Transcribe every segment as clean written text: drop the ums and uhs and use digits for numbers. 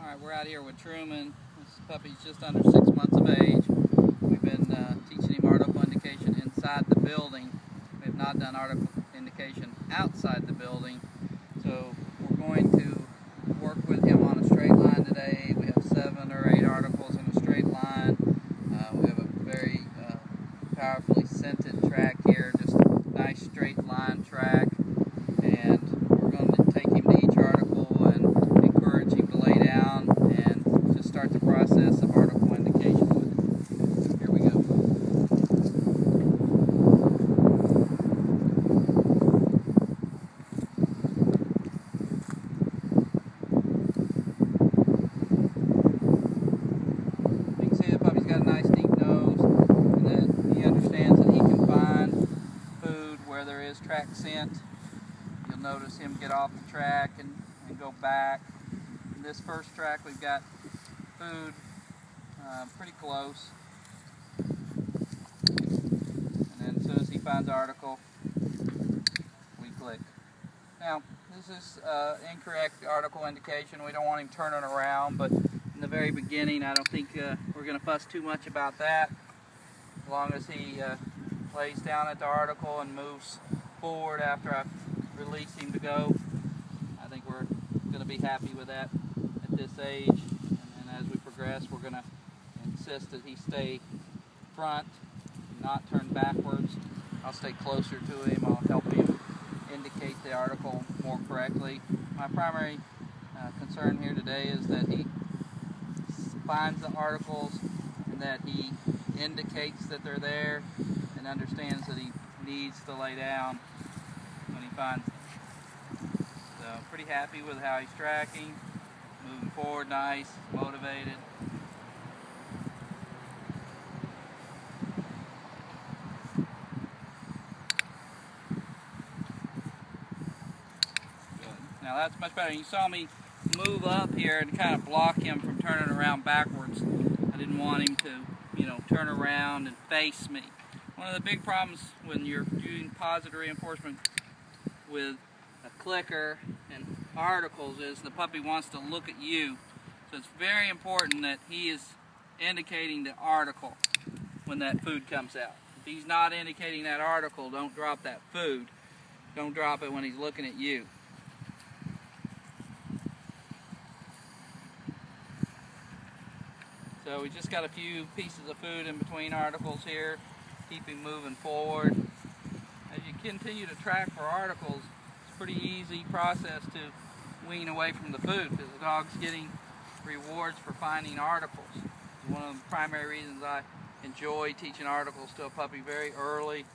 Alright, we're out here with Truman. This puppy's just under 6 months of age. We've been teaching him article indication inside the building. We have not done article indication outside the building. So we're going to work with him on a straight line today. We have 7 or 8 articles in a straight line. We have a very powerfully scented track here, just a nice straight line track. And we're going to take him to each article and encourage him to lay down and just start the process of article indication with him. Here we go. You can see the puppy's got a nice deep nose, and that he understands that he can find food where there is track scent. You'll notice him get off the track and go back. In this first track we've got food pretty close. And then as soon as he finds the article, we click. Now, this is incorrect article indication. We don't want him turning around, but in the very beginning I don't think we're going to fuss too much about that. As long as he lays down at the article and moves forward after I release him to go, I think we're going to be happy with that at this age. And then as we progress, we're going to insist that he stay front, not turn backwards. I'll stay closer to him. I'll help him indicate the article more correctly. My primary concern here today is that he finds the articles and that he indicates that they're there and understands that he needs to lay down when he finds them. So I'm pretty happy with how he's tracking, moving forward nice, motivated. Good. Now that's much better. You saw me move up here and kind of block him from turning around backwards. I didn't want him to, turn around and face me. One of the big problems when you're doing positive reinforcement with a clicker and articles is the puppy wants to look at you. So it's very important that he is indicating the article when that food comes out. If he's not indicating that article, don't drop that food. Don't drop it when he's looking at you. So we just got a few pieces of food in between articles here. Keep him moving forward. As you continue to track for articles, it's a pretty easy process to wean away from the food because the dog's getting rewards for finding articles. It's one of the primary reasons I enjoy teaching articles to a puppy very early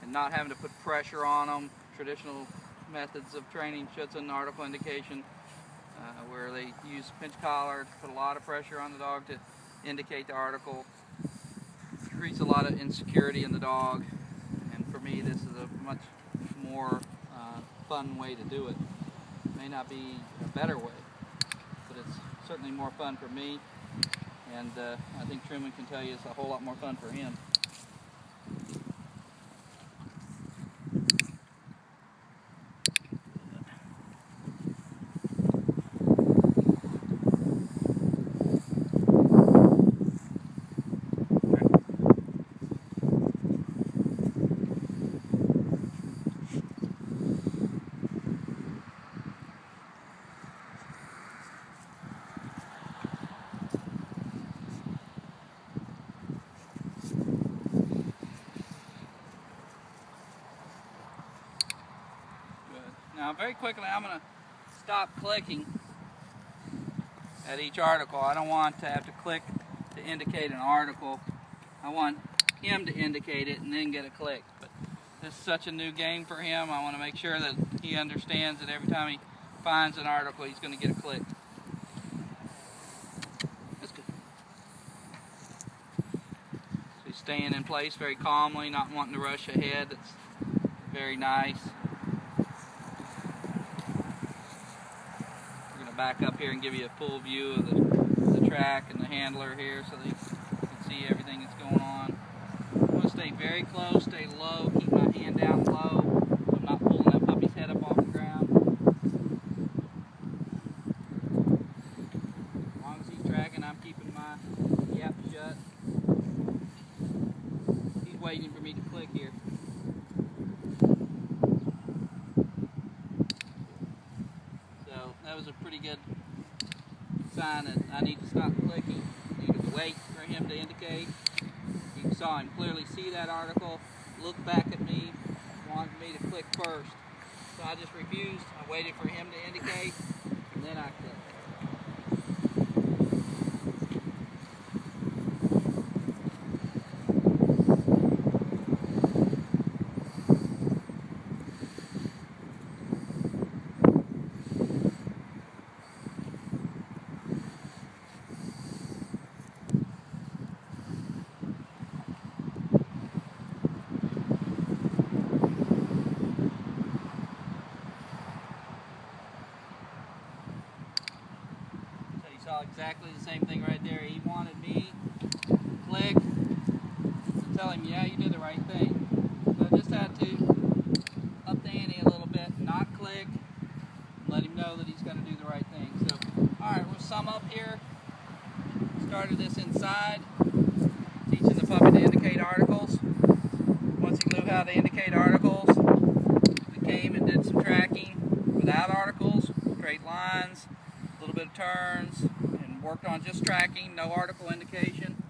and not having to put pressure on them. Traditional methods of training, Schutzen article indication, where they use pinch collar to put a lot of pressure on the dog to indicate the article, creates a lot of insecurity in the dog, and for me this is a much more fun way to do it. It may not be a better way, but it's certainly more fun for me, and I think Truman can tell you it's a whole lot more fun for him. Now very quickly I'm going to stop clicking at each article. I don't want to have to click to indicate an article. I want him to indicate it and then get a click. But this is such a new game for him. I want to make sure that he understands that every time he finds an article he's going to get a click. That's good. So he's staying in place very calmly, not wanting to rush ahead. That's very nice. Back up here and give you a full view of the track and the handler here so that you can see everything that's going on. I want to stay very close, stay low, keep my hand down low so I'm not pulling that puppy's head up off the ground. second, I'm keeping my yap shut. He's waiting for me to click here. So that was a pretty good sign that I need to stop clicking. I needed to wait for him to indicate. You saw him clearly see that article, look back at me, wanted me to click first. So I just refused. I waited for him to indicate, and then I clicked. Saw exactly the same thing right there. He wanted me to click to tell him, yeah, you did the right thing. So I just had to up the ante a little bit, not click, and let him know that he's going to do the right thing. So, alright, we'll sum up here. Started this inside, teaching the puppy to indicate articles. Once he knew how to indicate articles, we came and did some tracking without articles, straight lines, a little bit of turns, and worked on just tracking, no article indication.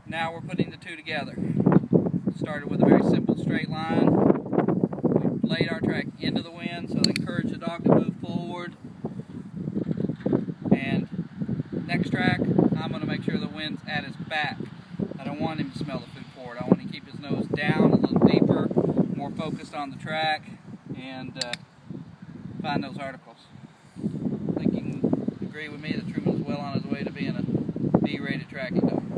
Now we're putting the two together. Started with a very simple straight line. We laid our track into the wind, so it encouraged the dog to move forward. And next track, I'm going to make sure the wind's at his back. I don't want him to smell the food forward. I want him to keep his nose down a little deeper, more focused on the track, and find those articles. I think you can agree with me that Truman's well on his way to being a B-rated tracking dog.